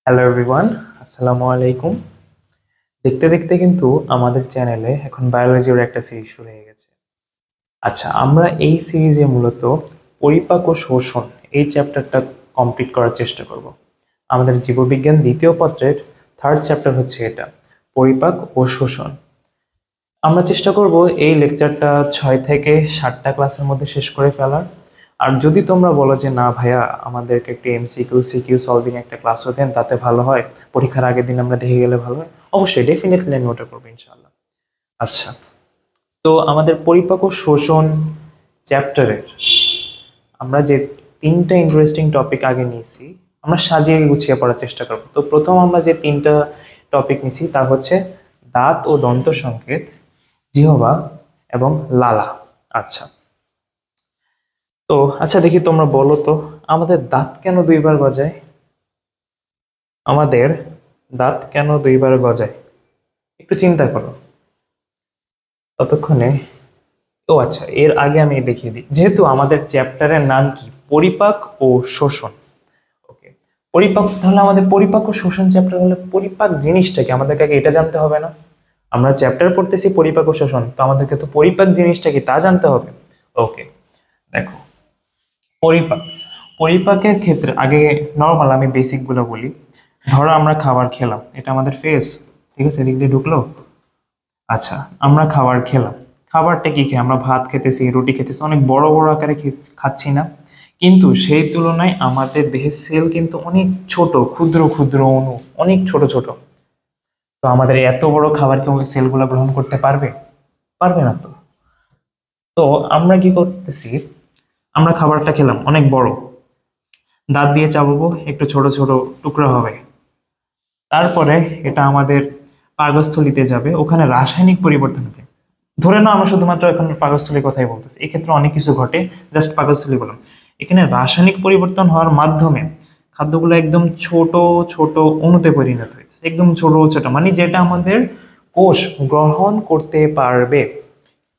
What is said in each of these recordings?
Hello everyone, আসসালামু আলাইকুম। দেখতে দেখতে কিন্তু আমাদের চ্যানেলে এখন বায়োলজির একটা সিরিজ শুরু হয়ে গেছে। আচ্ছা, আমরা এই সিরিজে মূলত পরিপাক ও শোষণ এই চ্যাপ্টারটা কমপ্লিট করার চেষ্টা করব। আমাদের জীববিজ্ঞান দ্বিতীয় পত্রের থার্ড চ্যাপ্টার হচ্ছে এটা, পরিপাক ও শোষণ। আমরা চেষ্টা করব এই লেকচারটা 6 থেকে 7টা ক্লাসের মধ্যে শেষ করে ফেলার। আর যদি তোমরা বলো যে না ভাইয়া, আমাদেরকে একটু এমসিকিউ সিকিউ সলভিং একটা ক্লাসও দেন, তাতে ভালো হয়, পরীক্ষার আগের দিন আমরা দেখে গেলে ভালো হয়, অবশ্যই ডেফিনেটলি আমি ওটা করবো ইনশাআল্লাহ। আচ্ছা, তো আমাদের পরিপাক ও শোষণ চ্যাপ্টারের আমরা যে তিনটা ইন্টারেস্টিং টপিক আগে নিয়েছি, আমরা সাজিয়ে গুছিয়ে পড়ার চেষ্টা করব। তো প্রথম আমরা যে তিনটা টপিক নিয়েছি তা হচ্ছে দাঁত ও দন্ত সংকেত, জিহ্বা এবং লালা। আচ্ছা, তো আচ্ছা দেখি তোমরা বলো তো, আমাদের দাঁত কেন দুইবার গজায়? আমাদের দাঁত কেন দুইবার গজায় একটু চিন্তা করো ততক্ষণে। ও আচ্ছা, এর আগে আমি দেখিয়ে দিই, যেহেতু আমাদের চ্যাপ্টারের নাম কি, পরিপাক ও শোষণ। ওকে, পরিপাক, তাহলে আমাদের পরিপাক ও শোষণ চ্যাপ্টার হলে পরিপাক জিনিসটা কি আমাদেরকে আগে এটা জানতে হবে না? আমরা চ্যাপ্টার পড়তেছি পরিপাক ও শোষণ, তো আমাদেরকে তো পরিপাক জিনিসটা কি তা জানতে হবে। ওকে, দেখো, পরিপাক, পরিপাকের ক্ষেত্রে আগে নর্মাল আমি বেসিক গুলো বলি। ধরো আমরা খাবার খেলাম, এটা আমাদের ফেস, ঠিক আছে, এদিক দিয়ে ঢুকলো। আচ্ছা, আমরা খাবার খেলাম, খাবারটা কি খেয়ে আমরা ভাত খেতেছি, রুটি খেতেছি, অনেক বড় বড় আকারে খাচ্ছি না? কিন্তু সেই তুলনায় আমাদের দেহের সেল কিন্তু অনেক ছোট, ক্ষুদ্র ক্ষুদ্র অণু, অনেক ছোট ছোট। তো আমাদের এত বড় খাবার কি ওই সেলগুলো গ্রহণ করতে পারবে? পারবে না তো। তো আমরা কি করতেছি, আমরা খাবারটা খেলাম অনেক বড়, দাঁত দিয়ে চাবাবো, একটু ছোট ছোট টুকরো হবে। তারপরে এটা আমাদের পাকস্থলীতে যাবে, ওখানে রাসায়নিক পরিবর্তন হবে। ধরে নাও আমরা শুধুমাত্র এখন পাকস্থলীর কথাই বলতেছি, এক্ষেত্রে অনেক কিছু ঘটে, জাস্ট পাকস্থলী বললাম। এখানে রাসায়নিক পরিবর্তন হওয়ার মাধ্যমে খাদ্যগুলো একদম ছোট ছোট অণুতে পরিণত হইতেছে, একদম ছোট ছোট, মানে যেটা আমাদের কোষ গ্রহণ করতে পারবে।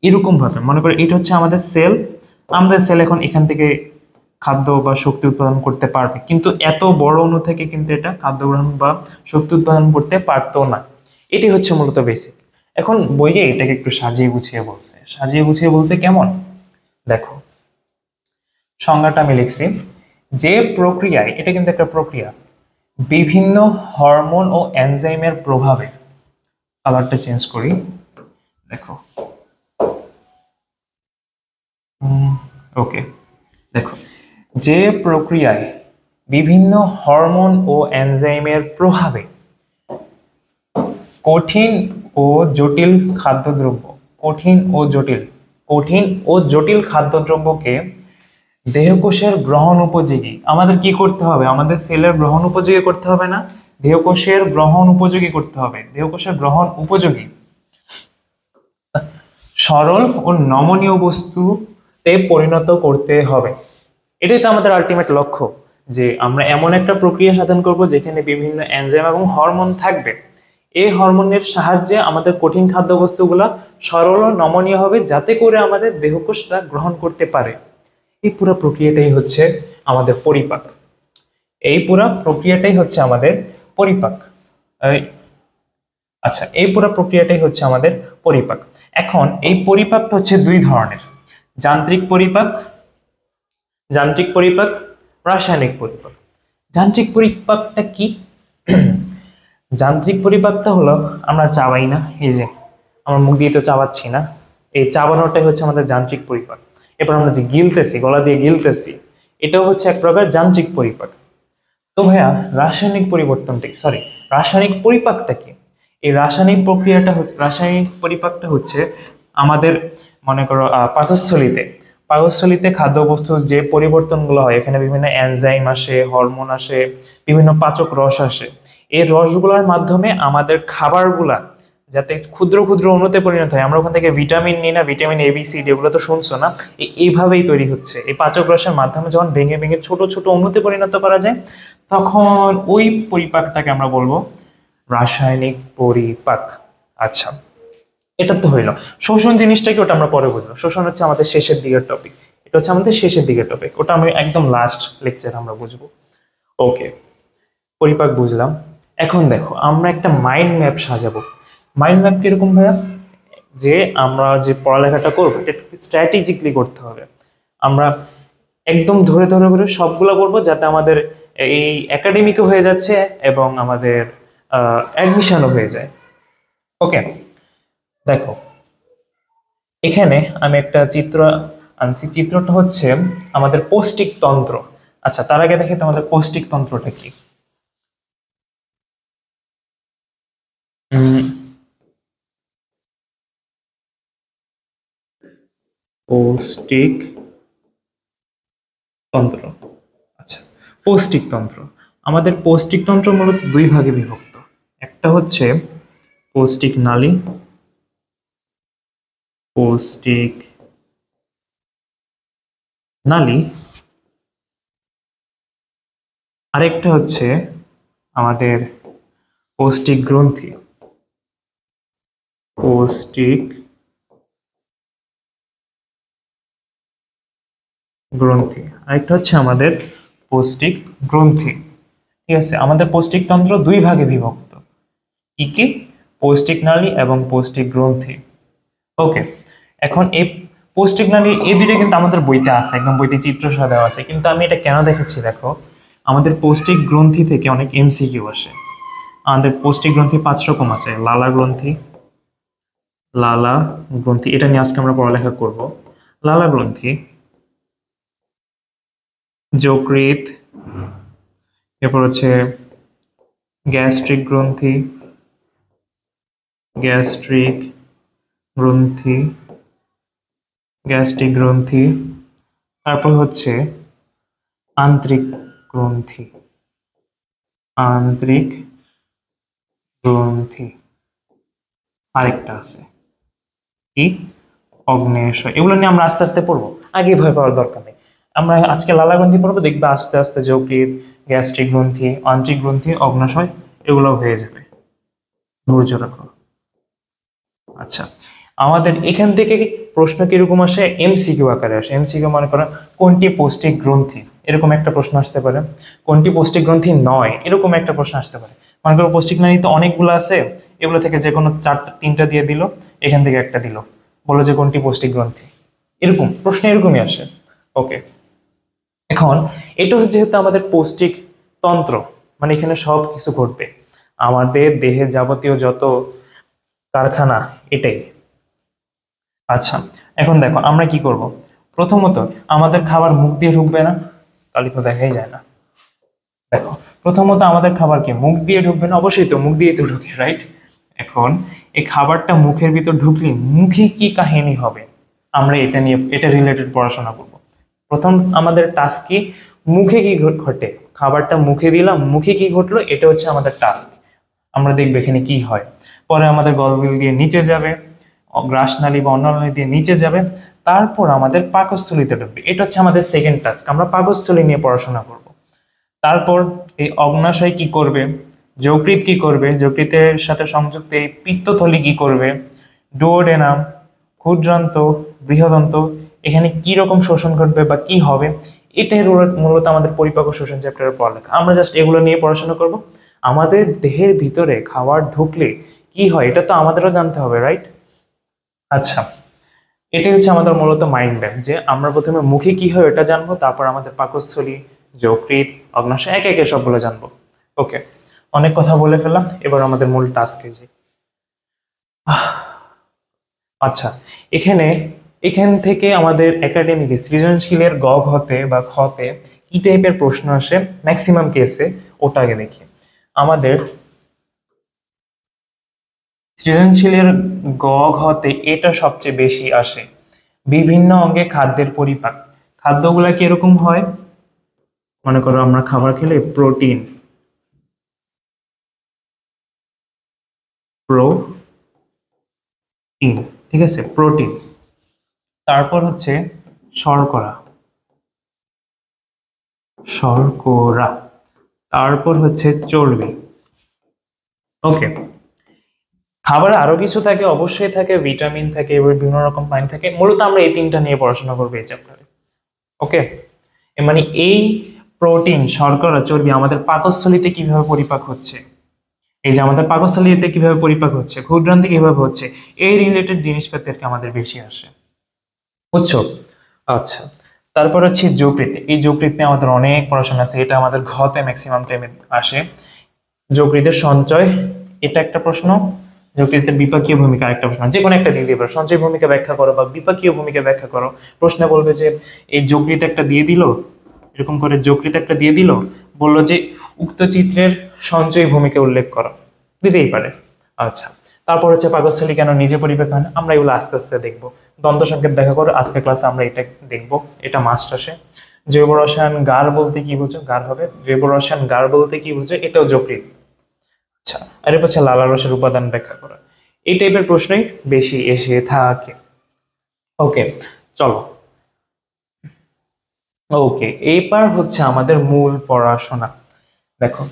এরকম ভাবে মনে করো এটা হচ্ছে আমাদের সেল, আমাদের সেল এখন এখান থেকে খাদ্য বা শক্তি উৎপাদন করতে পারবে, কিন্তু এত বড় অণু থেকে কিন্তু এটা খাদ্য গ্রহণ বা শক্তি উৎপাদন করতে পারতো না। এটি হচ্ছে মূলত বেসিক। এখন বইয়ে এটাকে একটু সাজিয়ে গুছিয়ে বলছে, সাজিয়ে গুছিয়ে বলতে কেমন, দেখো সংজ্ঞাটা আমি লিখছি, যে প্রক্রিয়ায়, এটা কিন্তু একটা প্রক্রিয়া, বিভিন্ন হরমোন ও এনজাইমের প্রভাবে, কালারটা চেঞ্জ করি, দেখো, ওকে, দেখো, যে প্রক্রিয়ায় বিভিন্ন হরমোন ও এনজাইমের প্রভাবে কঠিন ও জটিল খাদ্যদ্রব্য, কঠিন ও জটিল, কঠিন ও জটিল খাদ্যদ্রব্যকে দেহকোষের গ্রহণ উপযোগী, আমাদের কি করতে হবে, আমাদের সেলের গ্রহণ উপযোগী করতে হবে না, দেহকোষের গ্রহণ উপযোগী করতে হবে, দেহকোষের গ্রহণ উপযোগী সরল ও নমনীয় বস্তুতে পরিণত করতে হবে। এটাই তো আমাদের আলটিমেট লক্ষ্য, যে আমরা এমন একটা প্রক্রিয়া সাধন করব যেখানে বিভিন্ন এনজাইম এবং হরমোন থাকবে। এই হরমোনের সাহায্যে আমাদের কঠিন খাদ্যবস্তুগুলা সরল ও নমনীয় হবে, যাতে করে আমাদের দেহকোষ তা গ্রহণ করতে পারে। এই পুরো প্রক্রিয়াটাই হচ্ছে আমাদের পরিপাক, এই পুরো প্রক্রিয়াটাই হচ্ছে আমাদের পরিপাক। আচ্ছা, এই পুরো প্রক্রিয়াটাই হচ্ছে আমাদের পরিপাক। এখন এই পরিপাকটা হচ্ছে দুই ধরনের, যান্ত্রিক পরিপাক, যান্ত্রিক পরিপাক, রাসায়নিক পরিপাক। যান্ত্রিক পরিপাকটা কি? যান্ত্রিক পরিপাকটা হলো আমরা চাবাই না, এই যে আমরা মুখ দিয়ে তো চাবাচ্ছি না, এই চাবানোটাই হচ্ছে আমাদের যান্ত্রিক পরিপাক। এরপর আমরা যে গিলতেছি, গলা দিয়ে গিলতেছি, এটাও হচ্ছে এক প্রকার যান্ত্রিক পরিপাক। তো ভাইয়া, রাসায়নিক পরিবর্তনটা, সরি, রাসায়নিক পরিপাকটা কি? এই রাসায়নিক প্রক্রিয়াটা হচ্ছে, রাসায়নিক পরিপাকটা হচ্ছে আমাদের, মনে করো পাকস্থলীতে, পাকস্থলীতে খাদ্যবস্তুর যে পরিবর্তনগুলো হয়, এখানে বিভিন্ন এনজাইম আসে, হরমোন আসে, বিভিন্ন পাচক রস আসে। এই রসগুলোর মাধ্যমে আমাদের খাবারগুলা যাতে ক্ষুদ্র ক্ষুদ্র অণুতে পরিণত হয়, আমরা ওখান থেকে ভিটামিন নিই না, vitamin A B C D, এগুলো তো শুনছো না, এইভাবেই তৈরি হচ্ছে। এই পাচক রসের মাধ্যমে যখন ভেঙে ভেঙে ছোট ছোট অণুতে পরিণত করা যায়, তখন ওই পরিপাকটাকে আমরা বলবো রাসায়নিক পরিপাক। আচ্ছা, এটা তো হইলো। শোষণ জিনিসটা কি, ওটা আমরা পরে বুঝবো। শোষণ হচ্ছে আমাদের শেষের দিকের টপিক, এটা হচ্ছে আমাদের শেষের দিকের টপিক, ওটা আমি একদম লাস্ট লেকচার আমরা বুঝবো। ওকে, পরিপাক বুঝলাম। এখন দেখো আমরা একটা মাইন্ড ম্যাপ সাজাবো। মাইন্ড ম্যাপ কিরকম ভাইয়া? যে আমরা যে পড়ালেখাটা করবো এটা স্ট্র্যাটেজিকলি করতে হবে। আমরা একদম ধরে ধরে করে সবগুলো করবো, যাতে আমাদের এই একাডেমিকও হয়ে যাচ্ছে এবং আমাদের অ্যাডমিশনও হয়ে যায়। ওকে, দেখো এখানে আমি একটা চিত্র আনছি। চিত্রটা হচ্ছে আমাদের পৌষ্টিক তন্ত্র। আচ্ছা, তার আগে দেখি তোমাদের পৌষ্টিক তন্ত্রটা কি। পৌষ্টিক তন্ত্র। আচ্ছা, পৌষ্টিক তন্ত্র। আমাদের পৌষ্টিক তন্ত্র মূলত দুই ভাগে বিভক্ত। একটা হচ্ছে পৌষ্টিক নালী, পৌষ্টিক নালী, আরেকটা হচ্ছে আমাদের পৌষ্টিক গ্রন্থি। পৌষ্টিক গ্রন্থি, আরেকটা হচ্ছে আমাদের পৌষ্টিক গ্রন্থি। ঠিক আছে, আমাদের পৌষ্টিক তন্ত্র দুই ভাগে বিভক্ত। কি কি? পৌষ্টিক নালী এবং পৌষ্টিক গ্রন্থি। ওকে, এখন এই পৌষ্টিক নালী এই দুইটা কিন্তু আমাদের বইতে আছে, একদম বইতে চিত্র সহ দেওয়া আছে। কিন্তু আমি এটা কেন দেখাচ্ছি দেখো, আমাদের পৌষ্টিক গ্রন্থি থেকে অনেক এমসিকিউ আসে। আমাদের পৌষ্টিক গ্রন্থি 5 রকম আছে। লালা গ্রন্থি, লালা গ্রন্থি এটা নিয়ে আজকে আমরা পড়ালেখা করব। লালা গ্রন্থি, যকৃৎ, এরপর হচ্ছে গ্যাস্ট্রিক গ্রন্থি, গ্যাস্ট্রিক গ্রন্থি, গ্যাস্ট্রিক গ্রন্থি, তারপর হচ্ছে আন্ত্রিক গ্রন্থি, আন্ত্রিক গ্রন্থি, আরেকটা আছে কি? অগ্নেয়শয়। এগুলো নিয়ে আমরা আস্তে আস্তে পড়বো, আগে ভয় পাওয়ার দরকার নেই। আমরা আজকে লালা গ্রন্থি পড়বো, দেখবে আস্তে আস্তে যকৃৎ, গ্যাস্ট্রিক গ্রন্থি, আন্ত্রিক গ্রন্থি, অগ্নাশয় এগুলো হয়ে যাবে। ধৈর্য রাখো। আচ্ছা, আমাদের এখান থেকে প্রশ্ন কিরকম আসে? এমসিকিউ আকারে আসে। এমসিকিউ মনে করেন কোনটি পৌষ্টিক গ্রন্থি, এরকম একটা প্রশ্ন আসতে পারে। কোনটি পৌষ্টিক গ্রন্থি নয়, এরকম একটা প্রশ্ন আসতে পারে। মনে করো পৌষ্টিক নালী তো অনেকগুলো আছে, এগুলো থেকে যে কোনো 3টা দিয়ে দিল, এখান থেকে একটা দিল, বলো যে কোনটি পৌষ্টিক গ্রন্থি। এরকম প্রশ্ন এরকমই আসে। ওকে, এখন এটা যেহেতু আমাদের পৌষ্টিক তন্ত্র, মানে এখানে সব কিছু ঘটবে, আমাদের দেহের যাবতীয় যত কারখানা এটাই। আচ্ছা, এখন দেখো আমরা কি করব। প্রথমত আমাদের খাবার মুখ দিয়ে ঢুকবে না, তাহলে তো দেখাই যায় না। দেখো, প্রথমত আমাদের খাবার কি মুখ দিয়ে ঢুকবে না? অবশ্যই তো মুখ দিয়ে তো ঢুকে, রাইট? এখন এই খাবারটা মুখের ভিতর ঢুকলে মুখে কি কাহিনী হবে, আমরা এটা নিয়ে এটা রিলেটেড পড়াশোনা করব। প্রথম আমাদের টাস্ক কি? মুখে কি ঘটে, খাবারটা মুখে দিলাম, মুখে কি ঘটলো, এটা হচ্ছে আমাদের টাস্ক। আমরা দেখবো এখানে কি হয়। পরে আমাদের গলবিল দিয়ে নিচে যাবে, গ্রাসনালী বা অন্ননালী দিয়ে নিচে যাবে, তারপর আমাদের পাকস্থলীতে ঢুকবে। এটা হচ্ছে আমাদের সেকেন্ড টাস্ক। আমরা পাকস্থলী নিয়ে পড়াশোনা করব। তারপর এই অগ্নাশয় কি করবে, যকৃৎ কি করবে, যকৃতের সাথে সংযুক্ত এই পিত্তথলি কি করবে, ডুওডেনাম, ক্ষুদ্রান্ত, বৃহদন্ত, এখানে কি রকম শোষণ ঘটবে বা কি হবে, এটাই মূলত আমাদের পরিপাক ও শোষণ চ্যাপ্টারের পড়ালেখা। আমরা জাস্ট এগুলো নিয়ে পড়াশোনা করব। আমাদের দেহের ভিতরে খাবার ঢুকলে কি হয় এটা তো আমাদেরও জানতে হবে, রাইট? আচ্ছা, এটাই হচ্ছে আমাদের মূলত মাইন্ড ম্যাপ, যে আমরা প্রথমে মুখে কি হয় এটা জানবো, তারপর আমাদের পাকস্থলী, যকৃৎ, অগ্নাশয় একে একে সবগুলো জানবো। ওকে, অনেক কথা বলে ফেললাম, এবার আমাদের মূল টাস্কে যাই। আচ্ছা, এখান থেকে আমাদের একাডেমিকে সৃজনশীলের গ ঘতে বা খতে কি টাইপের প্রশ্ন আসে ম্যাক্সিমাম কেসে, ওটা আগে দেখি। আমাদের সৃজনশীলের গ ঘতে এটা সবচেয়ে বেশি আসে, বিভিন্ন অঙ্গে খাদ্যের পরিপাক। খাদ্যগুলা কিরকম হয়? মনে করো আমরা খাবার খেলে প্রোটিন, প্রোটিন, ঠিক আছে, প্রোটিন। তারপর হচ্ছে শর্করা, শর্করা, তারপর হচ্ছে চর্বি। ওকে, খাবারে আরো কিছু থাকে, অবশ্যই থাকে, ভিটামিন থাকে, এবার বিভিন্ন রকম পানি থাকে। মূলত আমরা এই 3টা নিয়ে পড়াশোনা করবো এই চ্যাপ্টারে। ওকে, মানে এই প্রোটিন, শর্করা, চর্বি আমাদের পাকস্থলীতে কিভাবে পরিপাক হচ্ছে, এই যে আমাদের পাকস্থলীতে কিভাবে পরিপাক হচ্ছে, ক্ষুদ্রান্তে কিভাবে হচ্ছে, এই রিলেটেড জিনিসপত্রকে আমাদের বেশি আসে, বুঝছো? আচ্ছা, তারপর হচ্ছে যকৃৎ। এই যকৃৎ নিয়ে আমাদের অনেক পড়াশোনা আছে, এটা আমাদের ঘতে ম্যাক্সিমাম টাইমে আসে। যকৃতের সঞ্চয়, এটা একটা প্রশ্ন। যকৃতের বিপাকীয় ভূমিকা আরেকটা প্রশ্ন, যে কোনো একটা দিয়ে দিবে, সঞ্চয় ভূমিকা ব্যাখ্যা করো বা বিপাকীয় ভূমিকা ব্যাখ্যা করো। প্রশ্নে বলবে যে এই যকৃৎ একটা দিয়ে দিল, এরকম করে যকৃৎ একটা দিয়ে দিল, বললো যে উক্ত চিত্রের সঞ্চয় ভূমিকা উল্লেখ করো, দিতেই পারে। আচ্ছা, তারপর হচ্ছে পাকস্থলী কেন নিজে পরিপাক হয় না, আমরা এগুলো আস্তে আস্তে দেখবো। দ্বন্দ্ব সংকেত ব্যাখ্যা করো, আজকের ক্লাসে আমরা এটা দেখবো, এটা মাস্ট আসে। জৈব রসায়ন গার বলতে কি বুঝো, গার হবে। জৈব রসায়ন গার বলতে কি বুঝো, এটাও যকৃৎ। আচ্ছা, আর এরপর হচ্ছে লালা রসের উপাদান ব্যাখ্যা করা। এই টাইপের প্রশ্নই বেশি এসে থাকে। ওকে, চলো। ওকে, এইবার হচ্ছে আমাদের মূল পড়াশোনা। দেখো,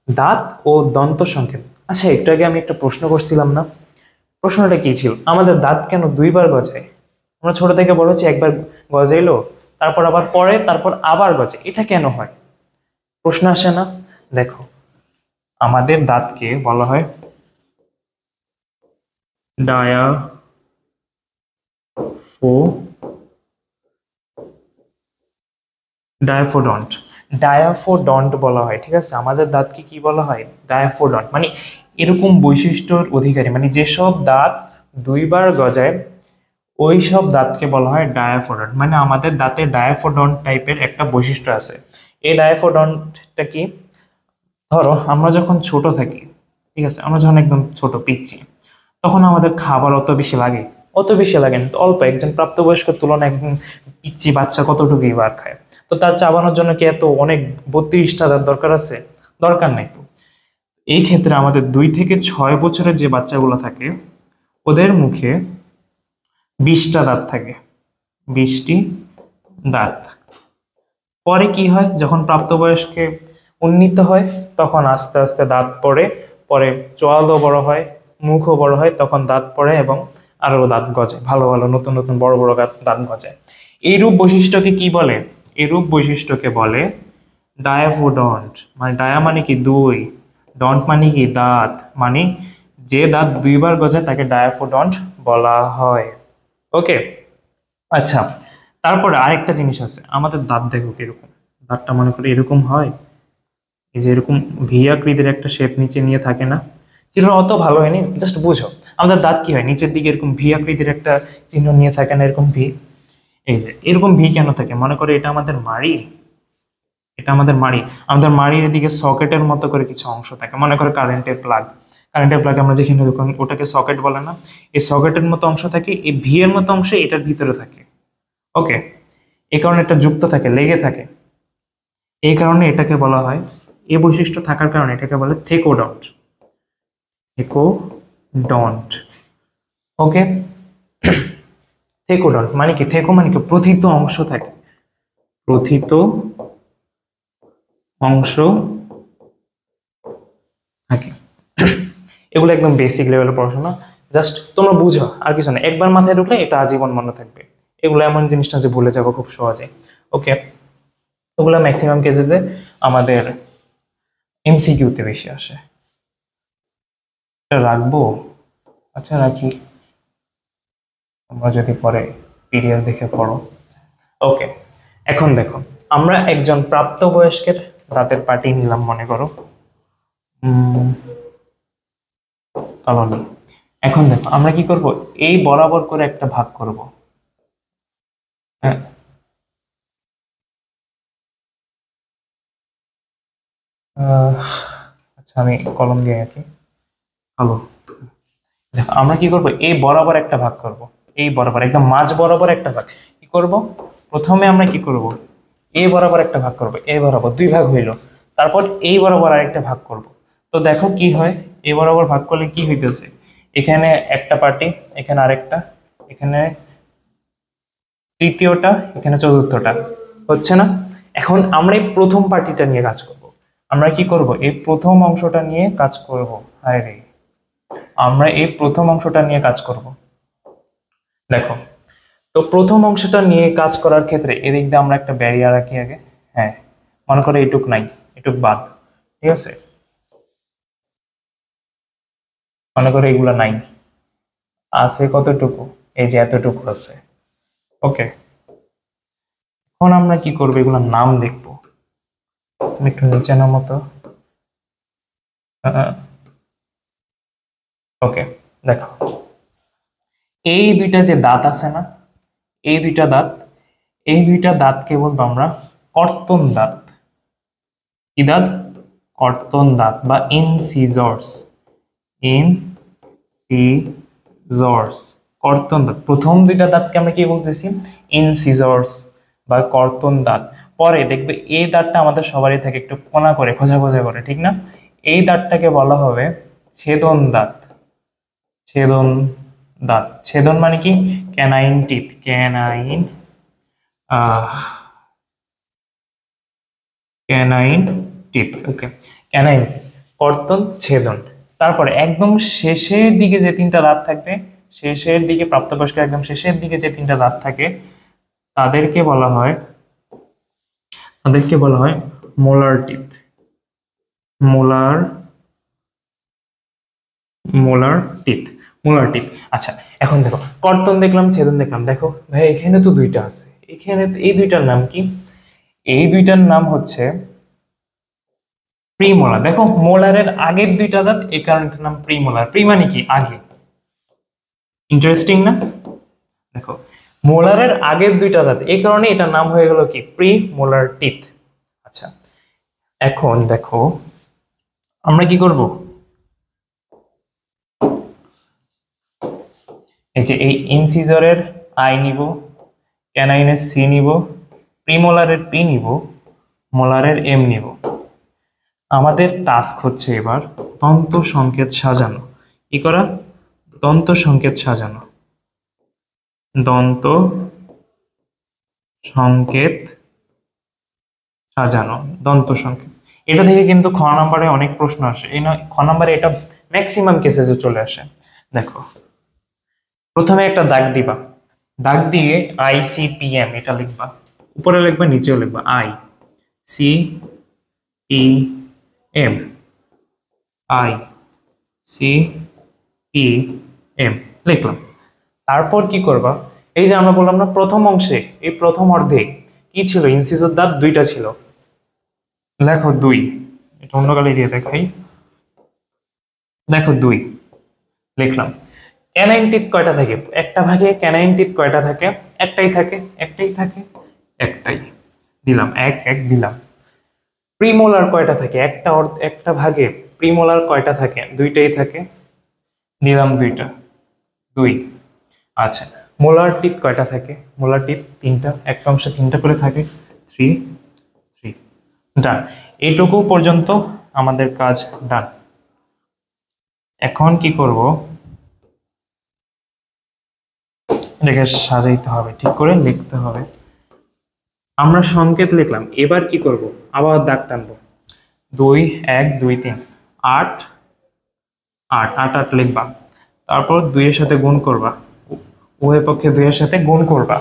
দাঁত ও দন্ত সংকেত। আচ্ছা, একটু আগে আমি একটা প্রশ্ন করছিলাম না, প্রশ্নটা কি ছিল, আমাদের দাঁত কেন দুইবার গজায়? আমরা ছোট থেকে বড় হচ্ছে একবার গজাইলো, তারপর আবার পরে, তারপর আবার গজায়, এটা কেন হয়? প্রশ্ন আসে না? দেখো, আমাদের দাঁতকে বলা হয় ডায়াফো ডায়াফোডন্ট, ডায়াফোডন্ট বলা হয়, ঠিক আছে? আমাদের দাঁতকে কি বলা হয়? ডায়াফোডন্ট, মানে এরকম বৈশিষ্ট্যর অধিকারী, মানে যেসব দাঁত দুইবার গজায় ওই সব দাঁতকে বলা হয় ডায়াফোডন্ট। মানে আমাদের দাঁতে ডায়াফোডন্ট টাইপের একটা বৈশিষ্ট্য আছে। এই ডায়াফোডন্টটা কি, ধরো আমরা যখন ছোট থাকি, ঠিক আছে, আমরা যখন একদম ছোট পিচ্ছি, তখন আমাদের খাবার অত বেশি লাগে, অত বেশি লাগে না, তো অল্প। একজন প্রাপ্তবয়স্কের তুলনায় একদম পিচ্ছি বাচ্চা কতটুকুই বার খায়, তো তার চাবানোর জন্য কি এত অনেক 32টা দাঁত দরকার আছে? দরকার নেই তো। এই ক্ষেত্রে আমাদের 2 থেকে 6 বছরের যে বাচ্চাগুলো থাকে ওদের মুখে 20টা দাঁত থাকে, 20টি দাঁত। পরে কি হয়, যখন প্রাপ্তবয়স্কে উন্নীত হয় তখন আস্তে আস্তে দাঁত পড়ে, পরে চোয়ালও বড় হয়, মুখও বড় হয়, তখন দাঁত পড়ে এবং আরো দাঁত গজায়, ভালো ভালো নতুন নতুন বড় বড় দাঁত গজায়। এইরূপ বৈশিষ্ট্যকে কি বলে? এরূপ বৈশিষ্ট্যকে বলে ডায়াফোডন্ট। মানে ডায়া মানে কি দুই, ডন্ট মানে কি দাঁত, মানে যে দাঁত দুইবার গজায় তাকে ডায়াফোডন্ট বলা হয়। ওকে, আচ্ছা, তারপরে আরেকটা জিনিস আছে, আমাদের দাঁত দেখো কিরকম, দাঁতটা মনে করি এরকম হয়, এই যে এরকম ভি আকৃতির একটা শেপ নিচে নিয়ে থাকে না? চিত্র অত ভালো হয়নি, জাস্ট বুঝো আমাদের দাঁত কি হয়, নিচের দিকে এরকম ভি আকৃতির একটা চিহ্ন নিয়ে থাকে না, এরকম ভি। এই যে এরকম ভি কেন থাকে, মনে করো এটা আমাদের মাড়ি, এটা আমাদের মাড়ি, আমাদের মাড়ির এদিকে সকেটের মতো করে কিছু অংশ থাকে, মনে করো কারেন্টের প্লাগ, কারেন্টের প্লাগ আমরা যেখানে ওটাকে সকেট বলে না, এই সকেটের মতো অংশ থাকে, এই ভি এর মতো অংশ এটার ভিতরে থাকে। ওকে, এই কারণে এটা যুক্ত থাকে, লেগে থাকে, এই কারণে এটাকে বলা হয়, এই বৈশিষ্ট্য থাকার কারণে এটাকে বলে থেকোডন্ট, থেকোডন্ট। ওকে, থেকোডন্ট মানে কি, থেকো মানে কি প্রথিত অংশ থাকে, প্রথিত অংশ থাকে। এগুলো একদম বেসিক লেভেলের পড়াশোনা, জাস্ট তোমরা বুঝো আর কিছু না, একবার মাথায় ঢুকলে এটা আজীবন মনে থাকবে। এগুলো এমন জিনিসটা যে ভুলে যাবো খুব সহজে। ওকে, ওগুলো ম্যাক্সিমাম কেসেসে আমাদের এমসিকিউতে বেশি আসে। এটা রাখবো, আচ্ছা রাখি, তোমরা যদি পরে পিডিএফ দেখে পড়ো। ওকে, এখন দেখো, আমরা একজন প্রাপ্তবয়স্কের দাঁতের পাটি নিলাম মনে করো, কলোনি। এখন দেখো আমরা কি করব, এই বরাবর করে একটা ভাগ করব। হ্যাঁ, আচ্ছা আমি কলম দিয়ে আঁকি, ভালো। দেখো আমরা কি করব, এই বরাবর একটা ভাগ করব, এই বরাবর একদম মাঝ বরাবর একটা ভাগ কি করব, প্রথমে আমরা কি করব, এই বরাবর একটা ভাগ করব, এই বরাবর দুই ভাগ হইল, তারপর এই বরাবর আরেকটা ভাগ করব। তো দেখো কি হয়, এই বরাবর ভাগ করলে কি হইতেছে, এখানে একটা পার্টি, এখানে আরেকটা, এখানে তৃতীয়টা, এখানে চতুর্থটা, হচ্ছে না? এখন আমরা এই প্রথম পার্টিটা নিয়ে কাজ করব। আমরা কি করব, এই প্রথম অংশটা নিয়ে কাজ করব। হায় রে, আমরা এই প্রথম অংশটা নিয়ে কাজ করব। দেখো, তো প্রথম অংশটা নিয়ে কাজ করার ক্ষেত্রে এদিক দিয়ে আমরা একটা ব্যারিয়ার আঁকি আগে। হ্যাঁ, মনে করো এটুক নাই, এটুক বাদ, ঠিক আছে, মনে করো এগুলা নাই, আছে কতটুকু, এই যে এতটুকু আছে। ওকে, এখন আমরা কি করবো, এগুলোর নাম দেখবো। তুমি একটু নিচে নামো তো। ওকে, দেখো এই দুইটা যে দাঁত আছে না, এই দুইটা দাঁত, এই দুইটা দাঁতকে বলবো আমরা কর্তন দাঁত। কি দাঁত? কর্তন দাঁত বা ইনসিজর্স। ইনসিজর্স, কর্তন দাঁত। প্রথম দুইটা দাঁতকে আমরা কি বলতেছি? ইনসিজর্স বা কর্তন দাঁত। পরে দেখবে এই দাঁতটা আমাদের সবারই থাকে একটু কোনা করে, খোঁজা খোঁজা করে, ঠিক না? এই দাঁতটাকে বলা হবে ছেদন দাঁত। ছেদন দাঁত, ছেদন মানে কি? Canine teeth, canine canine teeth. Okay, canine teeth, কর্তন, ছেদন। তারপরে একদম শেষের দিকে যে তিনটা দাঁত থাকবে, শেষের দিকে, প্রাপ্তবয়স্কের একদম শেষের দিকে যে তিনটা দাঁত থাকে, তাদেরকে বলা হয়, তাদেরকে বলা হয় molar teeth. Molar, molar teeth, molar teeth. আচ্ছা, এখন দেখো কর্তন দেখলাম, ছেদন দেখলাম। দেখো ভাই এখানে তো দুইটা আছে, এখানে এই দুইটার নাম কি? এই দুইটার নাম হচ্ছে প্রিমোলার। দেখো মোলারের আগের দুইটা দাঁত, এই কারণে এটার নাম প্রিমোলার। প্রি মানে কি? আগে। ইন্টারেস্টিং না? দেখো মোলারের আগের দুইটা দাঁত, এই কারণে এটার নাম হয়ে গেল কি? Pre molar teeth. আচ্ছা, এখন দেখো আমরা কি করব, এই যে এই ইনসিজরের আই নিব, ক্যানাইনের সি নিব, প্রিমোলারের পি নিব, মোলারের এম নিব। আমাদের টাস্ক হচ্ছে এবার দন্ত সংকেত সাজানো। কি করা? দন্ত সংকেত সাজানো। দন্ত সংকেত সাজানো, দন্ত সংকেত। এটা থেকে কিন্তু খ নাম্বারে অনেক প্রশ্ন আসে। এই নয়, খ নাম্বারে এটা ম্যাক্সিমাম কেসেসে চলে আসে। দেখো প্রথমে একটা দাগ দিবা, দাগ দিয়ে ICPM এটা লিখবা, উপরে লিখবা নিচেও লিখবা ICPM, ICPM লিখলাম। তারপর কি করবা, এই যে আমরা বললাম না প্রথম অংশে, এই প্রথম অর্ধে কি ছিল? ইনসিসর দাঁত দুইটা ছিল, লেখো 2। এটা অন্য কালে দিয়ে দেখাই, দেখো 2 লিখলাম। ক্যানাইন টিথ কয়টা থাকে? একটা ভাগে ক্যানাইন টিথ কয়টা থাকে? একটাই থাকে, একটাই থাকে, একটাই দিলাম, এক এক দিলাম। প্রিমোলার কয়টা থাকে? একটা ভাগে প্রিমোলার কয়টা থাকে? দুইটাই থাকে, দিলাম দুইটা, 2। আচ্ছা, মোলার টিথ কয়টা থাকে? মোলার টিথ তিনটা, একটা অংশে তিনটা করে থাকে, 3 3। ডান, এইটুকু পর্যন্ত আমাদের কাজ ডান। এখন কি করব, এটাকে সাজাইতে হবে, ঠিক করে লিখতে হবে। আমরা সংকেত লিখলাম, এবার কি করব? আবার দাগ টানবো, 2 1 2 3 8 8 8 8 লিখবা। তারপর 2 এর সাথে গুণ করবা, উভয় পক্ষে 2 এর সাথে গুণ করবা।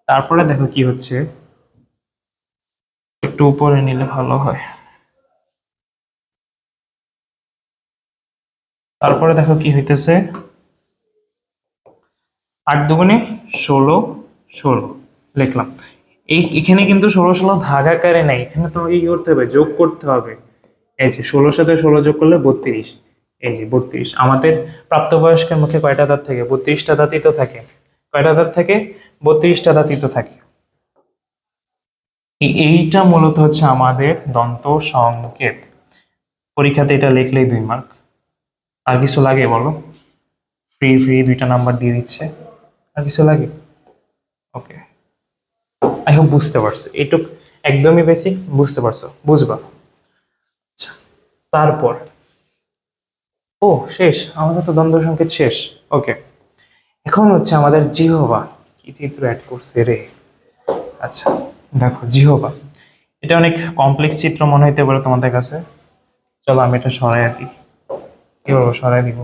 তারপরে দেখো কি হচ্ছে, একটু উপরে নিলে ভালো হয়। তারপরে দেখো কি হইতেছে, 8 দুগুণে 16 16 লিখলাম। এখানে কিন্তু 16 16 ভাগ আকারে নাই, এখানে তোমাকে কি করতে হবে? যোগ করতে হবে। এই যে 16 সাথে 16 যোগ করলে 32, এই যে 32। আমাদের প্রাপ্তবয়স্কের মুখে কয়টা দাঁত থাকে? 32টা দাঁতই তো থাকে। কয়টা দাঁত থাকে? 32টা দাঁতই তো থাকে। এইটা মূলত হচ্ছে আমাদের দন্ত সংকেত। পরীক্ষাতে এটা লিখলেই 2 মার্ক। আর কিছু লাগে বলো? ফ্রি ফ্রি 2টা নাম্বার দিয়ে দিচ্ছে, আর কিছু লাগে? ওকে, আই হোপ বুঝতে পারছো, এটুক একদমই বেসিক, বুঝতে পারছো, বুঝবা। আচ্ছা, তারপর ও শেষ, আমাদের তো দ্বন্দ্ব সংকেত শেষ। ওকে, এখন হচ্ছে আমাদের জিহ্বা। কি চিত্র অ্যাড করছে রে! আচ্ছা দেখো জিহ্বা, এটা অনেক কমপ্লেক্স চিত্র মনে হইতে পারে তোমাদের কাছে। চলো আমি এটা সরাইয়া দিই। কি বলবো, সরাই দিব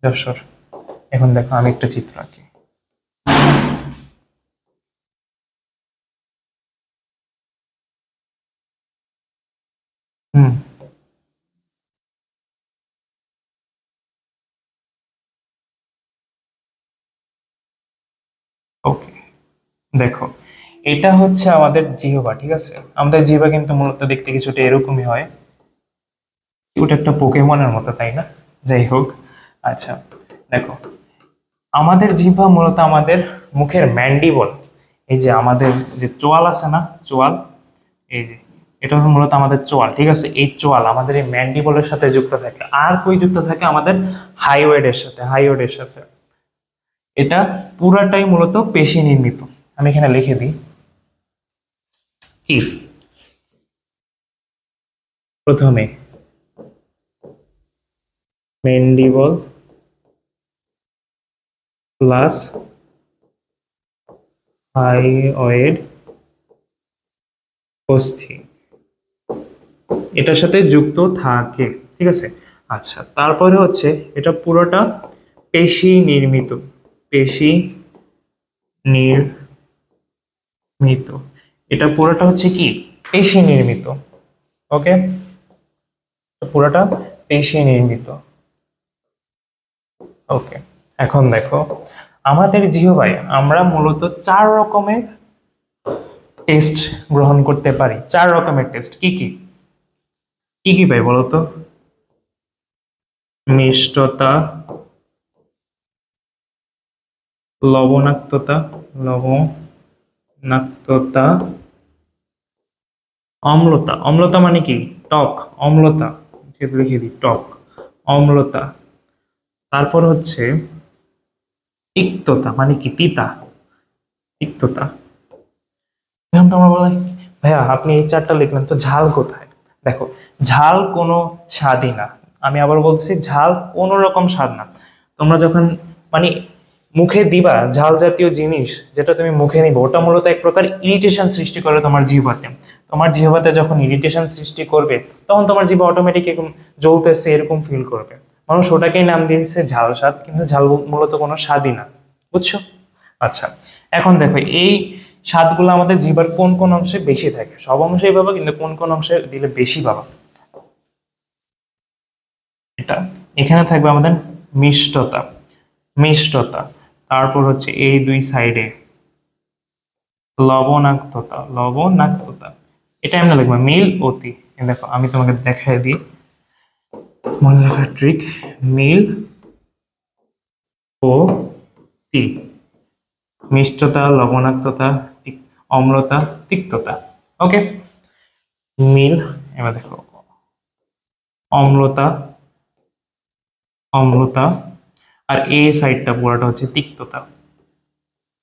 যশোর। এখন দেখো আমি একটা চিত্র আঁকি। হুম। ওকে, দেখো, এটা হচ্ছে আমাদের জিহ্বা, ঠিক আছে? আমাদের জিহ্বা কিন্তু মূলত দেখতে কিছুটা এরকমই হয়, ওটা একটা পোকেমনের মতো, তাই না? যাই হোক, আচ্ছা, দেখো, আমাদের জিহ্বা মূলত আমাদের মুখের ম্যান্ডিবল, এই যে আমাদের যে চোয়াল আছে না, চোয়াল, এই যে, এটা হলো মূলত আমাদের চোয়াল, ঠিক আছে? এই চোয়াল আমাদের এই ম্যান্ডিবলের সাথে যুক্ত থাকে। আর কই যুক্ত থাকে? আমাদের হাইওয়েডের সাথে, হাইওয়েডের সাথে। এটা পুরাটাই মূলত পেশি নির্মিত। আমি এখানে লিখে দিই কি, প্রথমে ম্যান্ডিবল প্লাস হাইওয়েড অস্থি এটার সাথে যুক্ত থাকে, ঠিক আছে? আচ্ছা, তারপরে হচ্ছে এটা পুরোটা পেশি নির্মিত, পেশি নির্মিত, এটা পুরোটা হচ্ছে কি, পেশি নির্মিত। ওকে, পুরোটা পেশি নির্মিত। ওকে, এখন দেখো, আমাদের জিহ্বায় আমরা মূলত 4 রকমের টেস্ট গ্রহণ করতে পারি। 4 রকমের টেস্ট কি কি, কি কি ভাই বলো তো? মিষ্টতা, লবণাক্ততা, লবণাক্ততা, অম্লতা, অম্লতা মানে কি, টক, অম্লতা, যেহেতু লিখে দিই টক, অম্লতা। তারপর হচ্ছে তিক্ততা, মানে কি, তিতা, তিক্ততা। এখন তোমরা বলে, ভাইয়া আপনি এই 4টা লিখলেন, তো ঝাল কোথায়? দেখো, ঝাল কোনো স্বাদই না। আমি আবার বলছি, ঝাল কোনো রকম স্বাদ না। তোমরা যখন মানে মুখে দিবা ঝাল জাতীয় জিনিস, যেটা তুমি মুখে নিবে, ওটা মূলত এক প্রকার ইরিটেশন সৃষ্টি করে তোমার জিহ্বাতে। তোমার জিহ্বাতে যখন ইরিটেশন সৃষ্টি করবে, তখন তোমার জিহ্বা অটোমেটিক এরকম জ্বলতেছে এরকম ফিল করবে। মানুষ ওটাকেই নাম দিয়েছে ঝাল স্বাদ, কিন্তু ঝাল মূলত কোনো স্বাদই না। বুঝছো? আচ্ছা, এখন দেখো, এই স্বাদগুলো আমাদের জিহ্বার কোন কোন অংশে বেশি থাকে? সব অংশেই পাবা, কিন্তু কোন কোন অংশে দিলে বেশি পাবা? এটা, এখানে থাকবে আমাদের মিষ্টতা, মিষ্টতা। তারপর হচ্ছে এই দুই সাইডে লবণাক্ততা, লবণাক্ততা। এটা আমরা লিখবো মিল অতি। এই দেখো, আমি তোমাকে দেখাই দিই, মনে রাখার ট্রিক, মিল ও তি, মিষ্টতা, লবণাক্ততা, অম্লতা, তিক্ততা। ওকে, মিল, এবার দেখো, অম্লতা, অম্লতা, আর এই সাইডটা পুরোটা হচ্ছে তিক্ততা,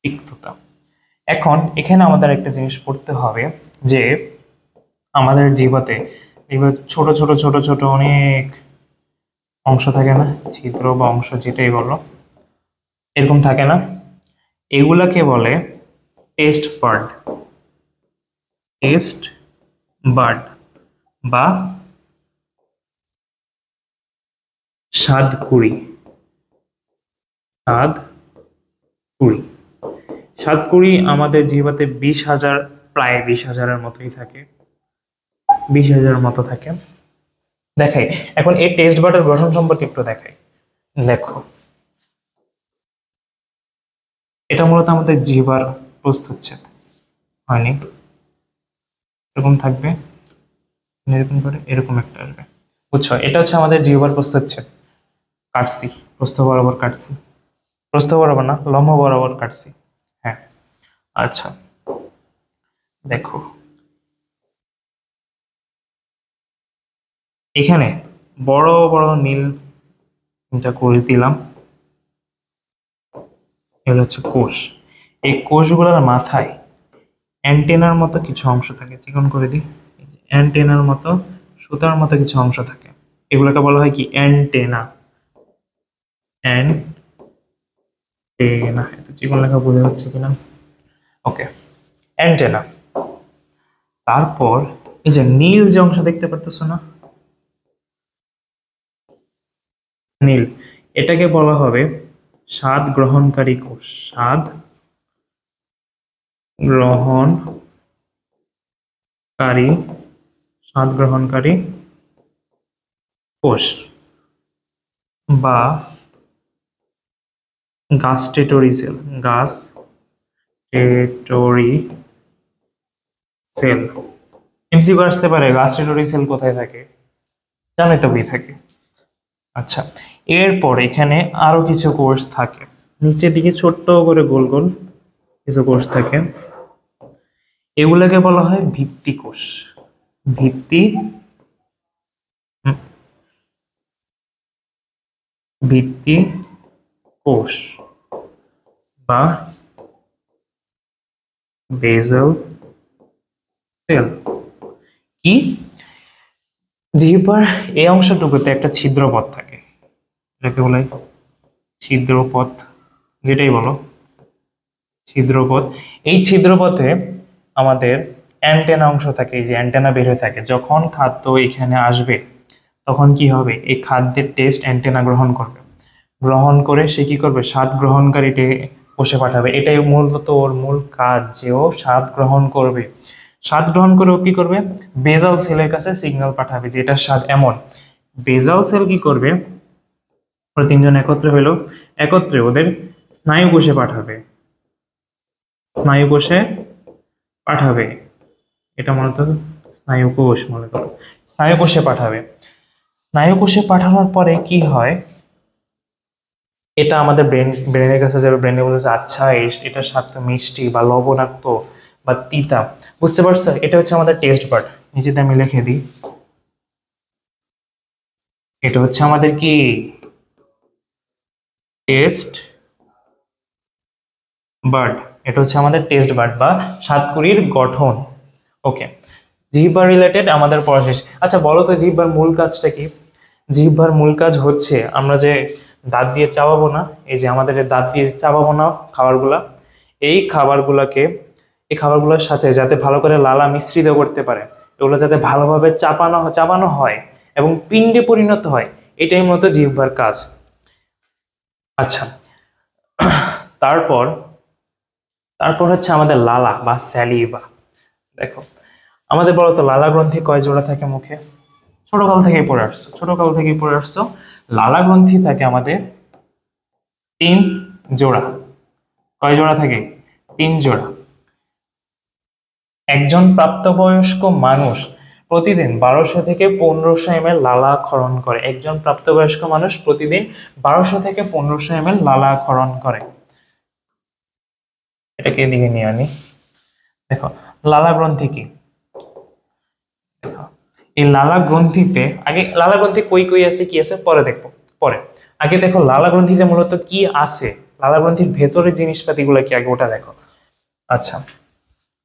তিক্ততা। এখন এখানে আমাদের একটা জিনিস পড়তে হবে, যে আমাদের জিহ্বাতে এবার ছোট ছোট ছোট ছোট অনেক অংশ থাকে না, ছিদ্র বা অংশ যেটাই বলো, এরকম থাকে না? এগুলাকে বলে টেস্ট বার্ড, টেস্ট বার্ড বা স্বাদকুড়ি, স্বাদকুড়ি। স্বাদকুড়ি আমাদের জিহ্বাতে 20,000, প্রায় 20,000-এর মতোই থাকে, 20,000-এর মতো থাকে। দেখাই, এখন এই টেস্ট বার্ডের গঠন সম্পর্কে একটু দেখাই। দেখো, এটা মূলত আমাদের জিহ্বার প্রস্থচ্ছেদ, হয়নি, এরকম থাকবে, এরকম করে এরকম একটা আসবে। বুঝছো? এটা হচ্ছে আমাদের জিহ্বার প্রস্থচ্ছেদ। কাটছি, প্রস্থ বরাবর কাটছি, প্রস্থ বরাবর না, লম্ব বরাবর কাটছি। হ্যাঁ, আচ্ছা, দেখো, এখানে বড় বড় নীল এটা কোষ দিলাম, এগুলো হচ্ছে কোষ। এই কোষগুলোর মাথায় অ্যান্টেনার মতো কিছু অংশ থাকে, চিকন করে দিই, অ্যান্টেনার মতো, সুতার মতো কিছু অংশ থাকে। এগুলোকে বলা হয় কি, অ্যান্টেনা, অ্যান্টেনা। এত চিকন লেখা বোঝা যাচ্ছে কিনা? ওকে, অ্যান্টেনা। তারপর এই যে নীল যে অংশ দেখতে পারতেছো না, নীল, এটাকে বলা হবে স্বাদ গ্রহণকারী কোষ, স্বাদ গ্রহণকারী, স্বাদ গ্রহণকারী কোষ বা গাস্টেটরি সেল, গাস্টেটরি সেল। এমসিকিউ আসতে পারে গাস্টেটরি সেল কোথায় থাকে, জানোই তো, বি থাকে। আচ্ছা, এরপর এখানে আরো কিছু কোষ থাকে, নিচের দিকে ছোট্ট করে গোল গোল কিছু কোষ থাকে, এগুলোকে বলা হয় ভিত্তি কোষ। ভিত্তি ভিত্তি কোষ বা বেসাল সেল। কি, জিহ্বার এই অংশটুকুতে একটা ছিদ্রপথ থাকে, এটাকে বলে ছিদ্রপথ, যেটাই বলো ছিদ্রপথ। এই ছিদ্রপথে আমাদের অ্যান্টেনা অংশ থাকে, এই যে অ্যান্টেনা বের হয়ে থাকে, যখন খাদ্য এখানে আসবে তখন কি হবে, এই খাদ্যের টেস্ট অ্যান্টেনা গ্রহণ করবে, গ্রহণ করে সে কি করবে, স্বাদ গ্রহণকারীকে কোষে পাঠাবে। এটাই মূলত ওর মূল কাজ, যে ও স্বাদ গ্রহণ করবে। স্বাদ গ্রহণ করে ও কি করবে, বেজাল সেলের কাছে সিগন্যাল পাঠাবে যে এটা স্বাদ এমন। বেজাল সেল কি করবে, ওরা তিনজন একত্রে হইলো, একত্রে ওদের স্নায়ু কোষে পাঠাবে, স্নায়ু কোষে পাঠাবে। এটা মূলত স্নায়ু কোষ, মনে করো স্নায়ু কোষে পাঠাবে। স্নায়ু কোষে পাঠানোর পরে কি হয়, এটা আমাদের ব্রেনের কাছে যাবে, ব্রেনে বলছে আচ্ছা এটার স্বাদ তো মিষ্টি বা লবণাক্ত বা তিতা, বুঝতে পারছো, এটা হচ্ছে আমাদের টেস্ট বাড। নিচেতে আমি লিখে দিই, এটা হচ্ছে আমাদের কি টেস্ট বাড, এটা হচ্ছে আমাদের টেস্ট বাড বা স্বাদকুড়ির গঠন। ওকে, জিহ্বা রিলেটেড আমাদের পড়া শেষ। আচ্ছা বলো তো জিহ্বার মূল কাজটা কি? জিহ্বার মূল কাজ হচ্ছে আমরা যে দাঁত দিয়ে চাবাবো না, এই যে আমাদের দাঁত দিয়ে চাবাবো না খাবারগুলা, এই খাবারগুলোকে, এই খাবারগুলোর সাথে যাতে ভালো করে লালা মিশ্রিত করতে পারে, এগুলো যাতে ভালোভাবে চাবানো হয় এবং পিণ্ডে পরিণত হয়, এটাই মূলত জিহ্বার কাজ। আচ্ছা, তারপর তারপর হচ্ছে আমাদের লালা বা স্যালিভা। দেখো আমাদের বলতো লালা গ্রন্থি কয় জোড়া থাকে মুখে, ছোটকাল থেকেই পড়ে আসছো। লালা গ্রন্থি থাকে আমাদের 3 জোড়া। কয় জোড়া থাকে? 3 জোড়া। একজন প্রাপ্তবয়স্ক মানুষ প্রতিদিন 1200 থেকে 1500 ml লালা ক্ষরণ করে। একজন প্রাপ্তবয়স্ক মানুষ প্রতিদিন 1200 থেকে 1500 ml লালা ক্ষরণ করে। এটাকে এদিকে নিয়ে আনি। দেখো লালা গ্রন্থি কি, এই লালা গ্রন্থিতে আগে, লালা গ্রন্থি কই কই আছে কি আছে পরে দেখবো, পরে আগে দেখো লালা গ্রন্থিতে মূলত কি আছে, লালা গ্রন্থির ভেতরের জিনিসপাতিগুলো কি আগে ওটা দেখো। আচ্ছা,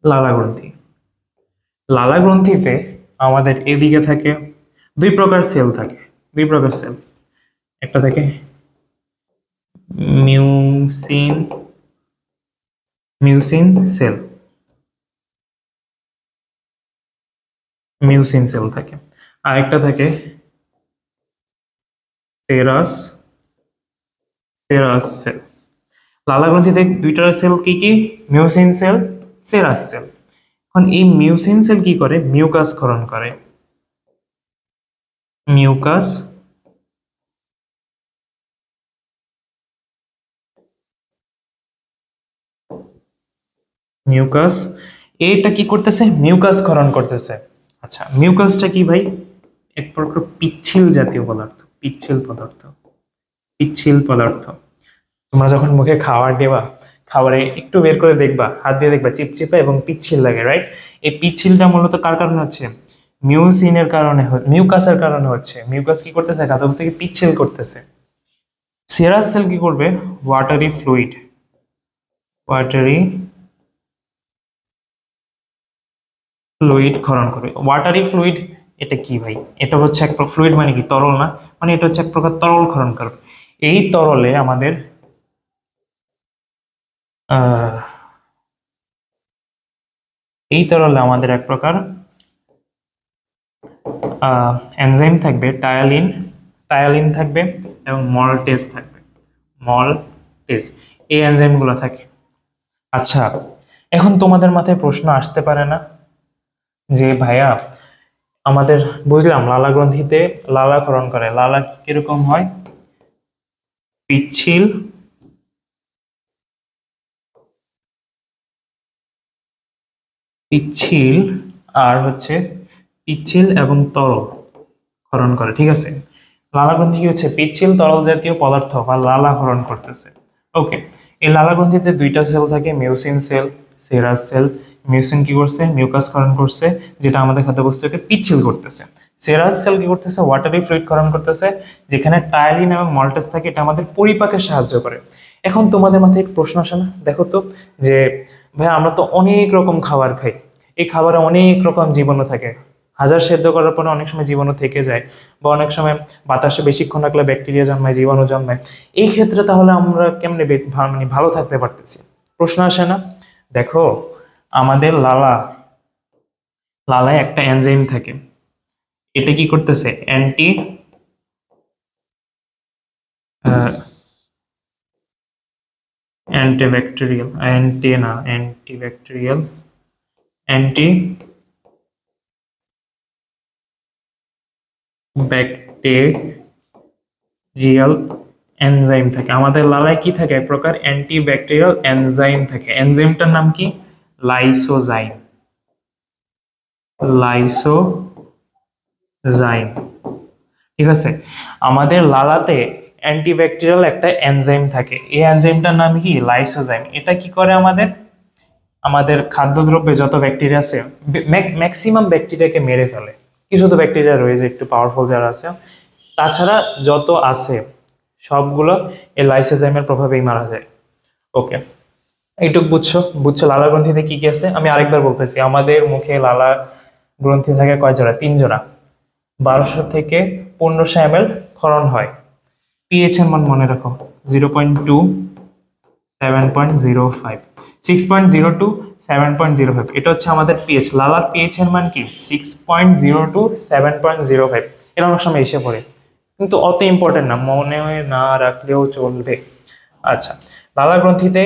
লালা গ্রন্থি, লালা গ্রন্থিতে আমাদের এদিকে থাকে 2 প্রকার সেল থাকে, 2 প্রকার সেল। একটা থাকে mucin mucin cell, mucin cell থাকে। আর একটা থাকে সেরাস সেরাস সেল। লালা গ্রন্থিতে 2টা সেল কি কি, মিউসিন সেল, সেরাস সেল। এখন এই মিউসিন সেল কি করে, মিউকাস ক্ষরণ করে, মিউকাস মিউকাস এটা কি করতেছে, মিউকাস ক্ষরণ করতেছে। আচ্ছা মিউকাসটা কি ভাই, এক প্রকার পিচ্ছিল জাতীয় পদার্থ, পিচ্ছিল পদার্থ। তোমরা যখন মুখে খাবার দেবা, খাবারে একটু বের করে দেখবা, হাত দিয়ে দেখবা চিপচিপা এবং পিচ্ছিল লাগে, রাইট? এই পিচ্ছিলটা মূলত কার কারণে হচ্ছে, মিউসিনের কারণে, মিউকাসের কারণে হচ্ছে। মিউকাস কি করতেছে, খাদ্য থেকে পিচ্ছিল করতেছে। সেরাস সেল কি করবে, ওয়াটারি ফ্লুইড ক্ষরণ করবে। ওয়াটারি ফ্লুইড এটা কি ভাই, এটা হচ্ছে এক প্রকার ফ্লুইড, মানে কি তরল না, মানে এটা হচ্ছে এক প্রকার তরল ক্ষরণ করবে। এই তরলে আমাদের আহ এই তরলে আমাদের এক প্রকার এনজাইম থাকবে, টায়ালিন থাকবে এবং মলটেস থাকবে, মলটেস, এই এনজাইমগুলো থাকে। আচ্ছা, এখন তোমাদের মাথায় প্রশ্ন আসতে পারে না যে ভাইয়া আমাদের বুঝলাম লালা গ্রন্থিতে লালা ক্ষরণ করে। লালা কিরকম হয়? পিচ্ছিল, পিচ্ছিল আর হচ্ছে পিচ্ছিল এবং তরল ক্ষরণ করে, ঠিক আছে। লালা গ্রন্থি কি হচ্ছে পিচ্ছিল তরল জাতীয় পদার্থ বা লালা ক্ষরণ করতেছে। ওকে, এই লালা গ্রন্থিতে দুইটা সেল থাকে, mucin cell, serous cell. Mucin কি করছে? মিউকাস ক্ষরণ করছে, যেটা আমাদের খাদ্যবস্তুকে পিচ্ছিল করতেছে। সেরাস সেল কি করতেছে? ওয়াটারি ফ্লুইড ক্ষরণ করতেছে, যেখানে টায়ালিন এবং মল্টেস থাকে, এটা আমাদের পরিপাকে সাহায্য করে। এখন তোমাদের মাথায় এক প্রশ্ন আসে না? দেখো তো, যে ভাই আমরা তো অনেক রকম খাবার খাই, এই খাবারে অনেক রকম জীবাণু থাকে, হাজার সেদ্ধ করার পরে অনেক সময় জীবাণু থেকে যায়, বা অনেক সময় বাতাসে বেশিক্ষণ রাখলে ব্যাকটেরিয়া জন্মায়, জীবাণু জন্মায়। এই ক্ষেত্রে তাহলে আমরা কেমনে মানে ভালো থাকতে পারতেছি? প্রশ্ন আসে না? দেখো, আমাদের লালায় একটা এনজাইম থাকে, এটা কি করতেছে? অ্যান্টিব্যাকটেরিয়াল, অ্যান্টি ব্যাকটেরিয়াল এনজাইম থাকে। আমাদের লালায় কি থাকে? এক প্রকার অ্যান্টিব্যাকটেরিয়াল এনজাইম থাকে। এনজাইমটার নাম কি? লাইসোজাইম। লাইসোজাইম, ঠিক আছে। আমাদের লালাতে অ্যান্টিব্যাকটেরিয়াল একটা এনজাইম থাকে, এই এনজাইমটার নাম কি? লাইসোজাইম। এটা কি করে? আমাদের আমাদের খাদ্যদ্রব্যে যত ব্যাকটেরিয়া আছে, ম্যাক্সিমাম ব্যাকটেরিয়াকে মেরে ফেলে। কিছু তো ব্যাকটেরিয়া রয়েছে একটু পাওয়ারফুল যারা আছে, তাছাড়া যত আছে সবগুলো এই লাইসোজাইমের প্রভাবেই মারা যায়। ওকে, এইটুক বুঝছো? বুঝছো লালা গ্রন্থিতে কি কি আছে? আমি আরেকবার বলতেছি, আমাদের মুখে লালা গ্রন্থি থাকে কয় জোড়া? 3 জোড়া। 1200 থেকে 1500 ml ক্ষরণ হয়। পিএইচ এর মান মনে রাখো, 0.2, 7.05, 6.02, 7.05। এটা হচ্ছে আমাদের পিএইচ। লালার পিএইচ এর মান কি? 6.02, 7.05। এটা অনেক সময় এসে পড়ে, কিন্তু অত ইম্পর্টেন্ট না, মনে না রাখলেও চলবে। আচ্ছা, লালা গ্রন্থিতে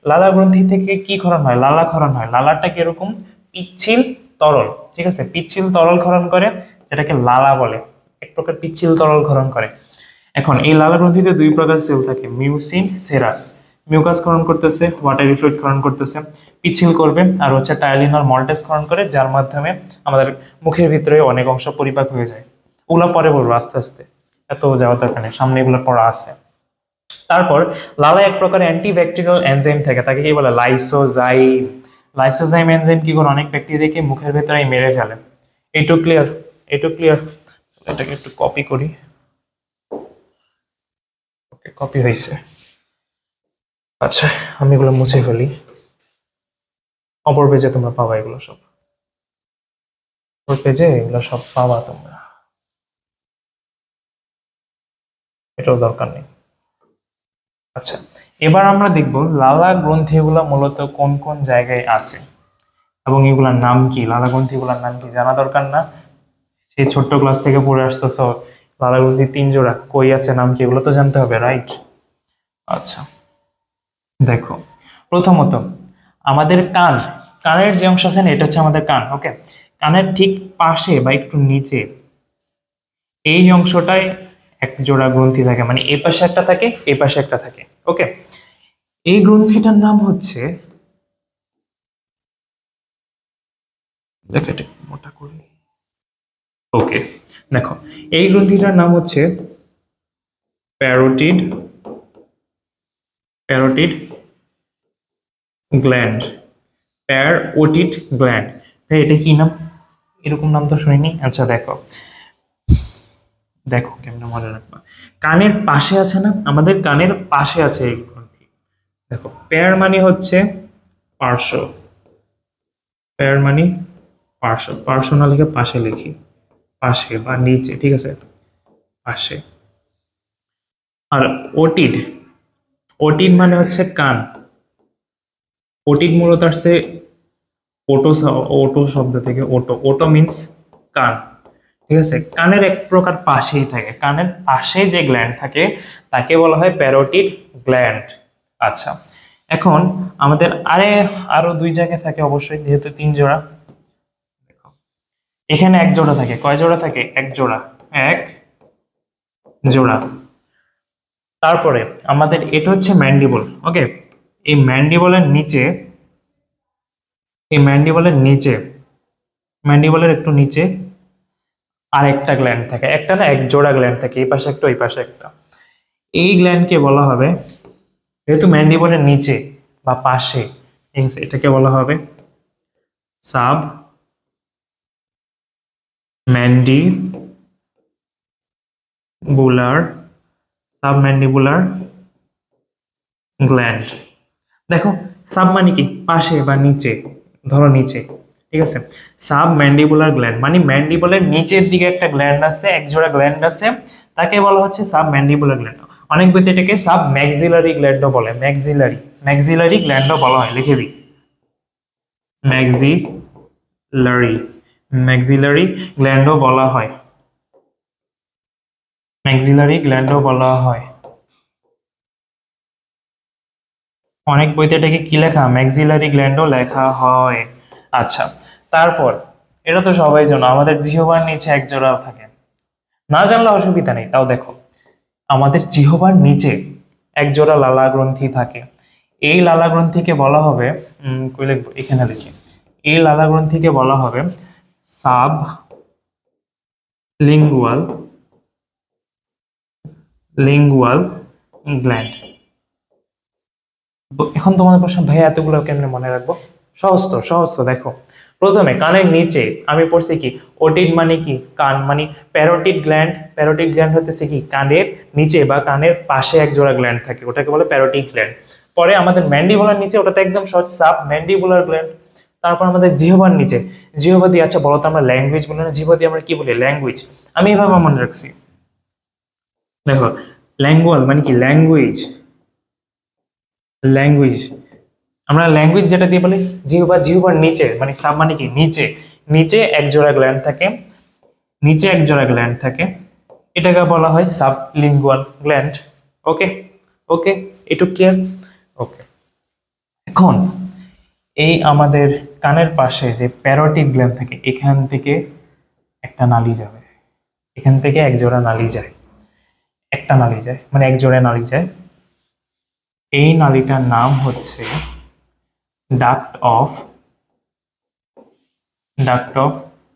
লালা গ্রন্থি থেকে কি ক্ষরণ হয়? লালা ক্ষরণ হয়। লালাটা কিরকম? পিচ্ছিল তরল, ঠিক আছে। পিচ্ছিল তরল ক্ষরণ করে, যেটাকে লালা বলে, এক প্রকার পিচ্ছিল তরল ক্ষরণ করে। এখন এই লালা গ্রন্থিতে দুই প্রকার সেল থাকে, মিউসিন, সেরাস। মিউকাস ক্ষরণ করতেছে, ওয়াটারি ফ্লুইড ক্ষরণ করতেছে, পিচ্ছিল করবে, আর হচ্ছে টায়ালিন আর মল্টেস ক্ষরণ করে, যার মাধ্যমে আমাদের মুখের ভিতরে অনেক অংশ পরিপাক হয়ে যায়। ওগুলা পরে বলবো আস্তে আস্তে, এত যাওয়ার দরকার নেই, সামনে এগুলো পড়া আছে। তারপর লালায় এক প্রকার অ্যান্টিব্যাকটেরিয়াল এনজাইম থাকে, তাকে কি বলে? লাইসোজাইম। লাইসোজাইম এনজাইম কি করে? অনেক ব্যাকটেরিয়াকে মুখের ভেতরে মেরে ফেলে। এইটুকু ক্লিয়ার? এইটুকু ক্লিয়ার? এটাকে একটু কপি করি। ওকে, কপি হয়েছে। আচ্ছা, আমি এগুলো মুছে ফেলি, অপর পেজে তোমরা পাবা এগুলো সব, অপর পেজে এগুলো সব পাবা তোমরা, এটাও দরকার নেই। আচ্ছা, এবার আমরা দেখব লালা গ্রন্থিগুলো মূলত কোন কোন জায়গায় আছে এবং এগুলার নাম কি। লালা গ্রন্থিগুলোর নাম কি জানা দরকার না? সেই ছোট্ট ক্লাস থেকে পড়ে আসতেছ, লালা গ্রন্থি 3 জোড়া, কই আছে, নাম কি, এগুলো তো জানতে হবে, রাইট? আচ্ছা, দেখো, প্রথমত আমাদের কানের যে অংশ আছে না, এটা হচ্ছে আমাদের কান। ওকে, কানের ঠিক পাশে বা একটু নিচে এই অংশটায় এক জোড়া গ্রন্থি থাকে, মানে এই পাশে একটা থাকে, এই পাশে একটা থাকে। ওকে, এই গ্রন্থিটার নাম হচ্ছে, দেখো এটা মোটা করি। ওকে, দেখো, এই গ্রন্থিটার নাম হচ্ছে parotid parotid gland. Parotid gland. ভাই এটা কি নাম? এরকম নাম তো শুনিনি। আচ্ছা, দেখো দেখো কেমনে মনে রাখবা। কানের পাশে আছে না, আমাদের কানের পাশে আছে এই গ্রন্থি। দেখো, প্যার মানে হচ্ছে পার্শ্ব, প্যার মানে পার্শ্ব, পার্শ্ব না লিখে পাশে লিখি, পাশে বা নিচে, ঠিক আছে, পাশে। আর ওটিড, ওটিড মানে হচ্ছে কান। ওটিড মূলত আসছে ওটো ওটো শব্দ থেকে, ওটো, ওটো মিন্স কান, ঠিক আছে। কানের এক প্রকার পাশেই থাকে, কানের পাশে যে গ্ল্যান্ড থাকে তাকে বলা হয় প্যারোটিড গ্ল্যান্ড। আচ্ছা, এখন আমাদের আরো দুই জায়গায় থাকে অবশ্যই, যেহেতু 3 জোড়া। এখানে এক জোড়া থাকে, কয় জোড়া থাকে? এক জোড়া, এক জোড়া। তারপরে আমাদের এটা হচ্ছে ম্যান্ডিবল। ওকে, এই ম্যান্ডিবলের নিচে, এই ম্যান্ডিবলের একটু নিচে আর একটা গ্ল্যান্ড থাকে, একটা না এক জোড়া গ্ল্যান্ড থাকে, এই পাশে একটা ওই পাশে একটা। এই গ্ল্যান্ডকে বলা হবে, যেহেতু ম্যান্ডিবলের নিচে বা পাশে, এটাকে বলা হবে সাব ম্যান্ডিবুলার গ্ল্যান্ড। দেখো সাব মানে কি? পাশে বা নিচে, ধরো নিচে, ঠিক আছে। সাব ম্যান্ডিবুলার গ্ল্যান্ড মানে ম্যান্ডিবলের নিচের দিকে একটা গ্ল্যান্ড আছে, এক জোড়া গ্ল্যান্ড আছে, তাকে বলা হচ্ছে সাব ম্যান্ডিবুলার গ্ল্যান্ড। অনেক বইতে এটাকে সাব ম্যাক্সিলারি গ্ল্যান্ডও বলে, ম্যাক্সিলারি গ্ল্যান্ডও বলা হয়, লিখে দিই ম্যাক্সিলারি গ্ল্যান্ডও বলা হয়, অনেক বইতে এটাকে কি লেখা? ম্যাক্সিলারি গ্ল্যান্ডও লেখা হয়। আচ্ছা, তারপর এটা তো সবাই জানো, আমাদের জিহ্বার নিচে এক জোড়া থাকে, না জানলে অসুবিধা নেই, তাও দেখো আমাদের জিহ্বার নিচে এক জোড়া লালা গ্রন্থি থাকে। এই লালা গ্রন্থিকে বলা হবে, কই লিখবো? এখানে লিখি, এই লালা গ্রন্থিকে বলা হবে সাব লিঙ্গুয়াল গ্ল্যান্ড। এখন তোমাদের প্রশ্ন, ভাই এতগুলো কেমনে মনে রাখবো? সহজ তো, দেখো প্রথমে কানের নিচে আমি পড়ছি কি? ওটিড মানে কি? কান, মানে প্যারোটিড গ্ল্যান্ড হতেছে কি? কানের নিচে বা কানের পাশে এক জোড়া গ্ল্যান্ড থাকে, ওটাকে বলে প্যারোটিড গ্ল্যান্ড। পরে আমাদের ম্যান্ডিবুলার নিচে, ওটাতে একদম সহজ, সাব ম্যান্ডিবুলার গ্ল্যান্ড। তারপর আমাদের জিহ্বার নিচে, জিহ্বা দিয়ে, আচ্ছা বলো তো আমরা ল্যাঙ্গুয়েজ বলি না, জিহ্বা দিয়ে আমরা কি বলি? ল্যাঙ্গুয়েজ। আমি এভাবে মনে রাখছি, দেখো ল্যাঙ্গুয়াল মানে কি? ল্যাঙ্গুয়েজ। আমরা ল্যাঙ্গুয়েজ যেটা দিয়ে বলি, জিহ্বার নিচে মানে সাব মানে কি? নিচে এক জোড়া গ্ল্যান্ড থাকে, এটাকে বলা হয় সাবলিঙ্গুয়াল গ্ল্যান্ড। ওকে, এটুকু ক্লিয়ার? ওকে, এখন এই আমাদের কানের পাশে যে প্যারোটিড গ্ল্যান্ড থাকে, এখান থেকে একটা নালী যাবে, এখান থেকে এক জোড়া নালী যায়, মানে এক জোড়া নালী যায়। এই নালীটার নাম হচ্ছে duct of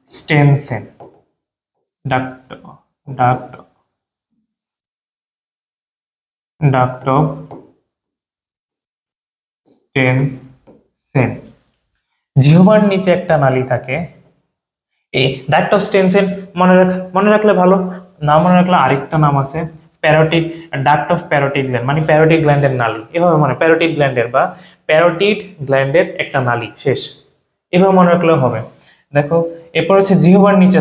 Stensen. Duct of Stensen. জিহ্বার নিচে একটা নালী থাকে, এই ডাক্ট অফ স্টেনসেন মনে রাখলে ভালো, না মনে রাখলে আরেকটা নাম আছে parotid, duct of parotid gland, মানে প্যারোটিড গ্ল্যান্ডের নালী, এভাবে মনে, প্যারোটিড গ্ল্যান্ডের একটা নালী, শেষ, এভাবে মনে রাখলেও হবে। দেখো এরপর হচ্ছে জিহ্বার নিচে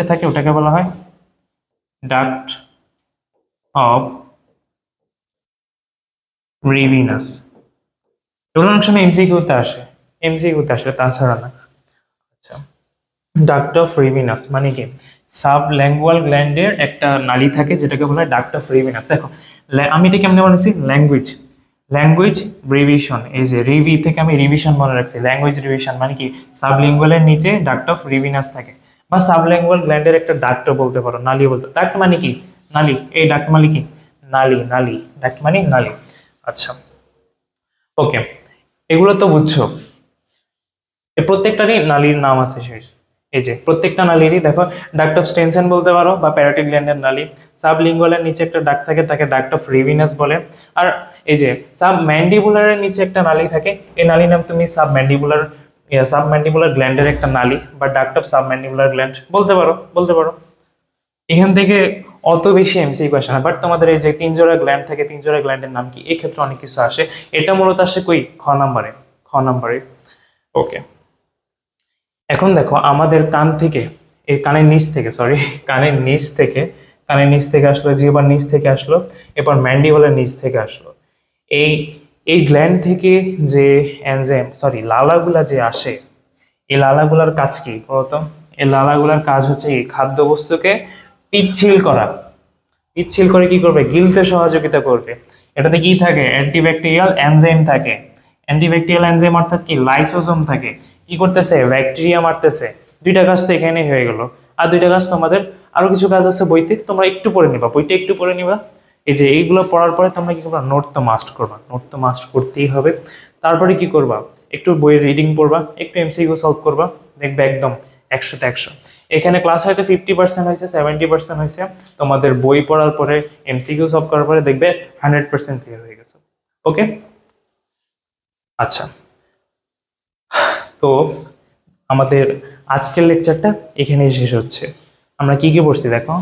থাকে, ওটাকে বলা হয় ডাক্ট অফ রিভিনাস। এগুলো অনেক সময় এমসিকিউতে আসে, তাছাড়া না। আচ্ছা, ডাক্ট অফ রিভিনাস মানে কি? সাবল্যাঙ্গুয়াল গ্ল্যান্ডের একটা নালী থাকে, যেটাকে বলা হয় ডাক্ট অফ রিভিনাস। দেখো আমি এটা কেমনে বলেছি? ল্যাঙ্গুয়েজ রিভিশন, এই যে রিভি থেকে আমি রিভিশন মনে রাখছি, ল্যাঙ্গুয়েজ রিভিশন মানে কি? সাবলিঙ্গুয়ালের নিচে ডাক্ট অফ রিভিনাস থাকে, বা সাবল্যাঙ্গুয়াল গ্ল্যান্ডের একটা ডাক্ট বলতে পারো, নালী বলতে। ডাক্ট মানে কি? নালী। এই ডাক্ট মানে কি? নালী। ডাক্ট মানে নালী। আচ্ছা, ওকে, এগুলো তো বুঝছো। প্রত্যেকটারই নালীর নাম আছে, শেষ। এই যে প্রত্যেকটা নালীরই দেখো ডাক্ট অফ স্টেনসেন বলতে পারো, বা প্যারোটিড গ্ল্যান্ডের নালী। সাবলিঙ্গুয়ালের নিচে একটা ডাক্ট থাকে, তাকে ডাক্ট অফ রিভিনাস বলে। আর এই যে সাব ম্যান্ডিবুলারের নিচে একটা নালী থাকে, এই নালীর নাম তুমি সাব ম্যান্ডিবুলার গ্ল্যান্ডের একটা নালী, বা duct of sub mandibular gland বলতে পারো। এখান থেকে অত বেশি এমসিকিউ আসে না, বাট তোমাদের এই যে 3 জোড়া গ্ল্যান্ড থাকে, 3 জোড়া গ্ল্যান্ডের নাম কি, এই ক্ষেত্রে অনেক কিছু আসে। এটা মূলত আসে কই? খ নাম্বারে। ওকে, এখন দেখো আমাদের কান থেকে, এই কানের নিচ থেকে আসলো, জিহ্বার নিচ থেকে আসলো, এরপর ম্যান্ডিবলের নিচ থেকে আসলো। এই গ্ল্যান্ড থেকে যে লালাগুলা যে আসে, এই লালাগুলার কাজ কি বলতো? এই লালাগুলার কাজ হচ্ছে এই খাদ্যবস্তুকে পিচ্ছিল করে কি করবে? গিলতে সহযোগিতা করবে। এটাতে কি থাকে? অ্যান্টিব্যাকটেরিয়াল এনজাইম থাকে। অ্যান্টিব্যাকটেরিয়াল এনজাইম অর্থাৎ কি লাইসোজোম থাকে, কি করতেছে, ব্যাকটেরিয়া মারতেছে। দুইটা কাজ তো এখানেই হয়ে গেল। আর দুইটা কাজ তোমাদের আরো কিছু কাজ আছে বইতে, তোমরা একটু পড়ে নিবা, বইটা একটু পড়ে নিবা। এই যে এইগুলো পড়ার পরে তোমরা কি করবা, নোট তো মাস্ট করবা, নোট তো মাস্ট করতেই হবে। তারপরে কি করবা, একটু বইয়ের রিডিং পড়বা, একটু এমসিকিউ সলভ করবা, দেখবে একদম 100তে 100। এখানে ক্লাস হয়তো 50% হয়েছে, 70% হয়েছে, তোমাদের বই পড়ার পরে এমসিকিউ সলভ করার পরে দেখবে 100% ক্লিয়ার হয়ে গেছে। ওকে, আচ্ছা, তো আমাদের আজকের লেকচারটা এখানেই শেষ হচ্ছে। আমরা কি কি পড়ছি দেখো,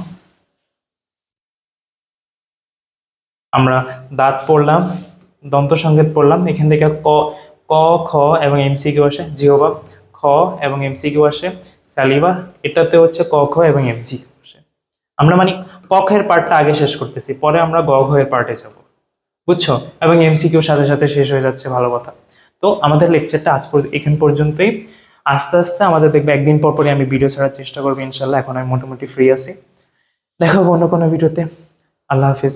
আমরা দাঁত পড়লাম, দন্ত সংকেত পড়লাম, এখান থেকে ক ক খ এবং এমসিকিউ আসে, জিহ্বা, খ এবং এমসিকিউ আসে, স্যালিভা, এটাতে হচ্ছে ক খ এবং এমসিকিউ আসে। আমরা মানে ক খ এর পার্টটা আগে শেষ করতেছি, পরে আমরা গ ঘ এর পার্টে যাব, বুঝছো, এবং এমসিকিউ সাথে সাথে শেষ হয়ে যাচ্ছে, ভালো কথা। তো আমাদের লেকচারটা এখান পর্যন্তই। আস্তে আস্তে আমাদের দেখবে একদিন পর পরই আমি ভিডিও ছাড়ার চেষ্টা করবো ইনশাল্লাহ। এখন আমি মোটামুটি ফ্রি আছি, দেখা হবে অন্য কোনো ভিডিওতে। আল্লাহ হাফিজ।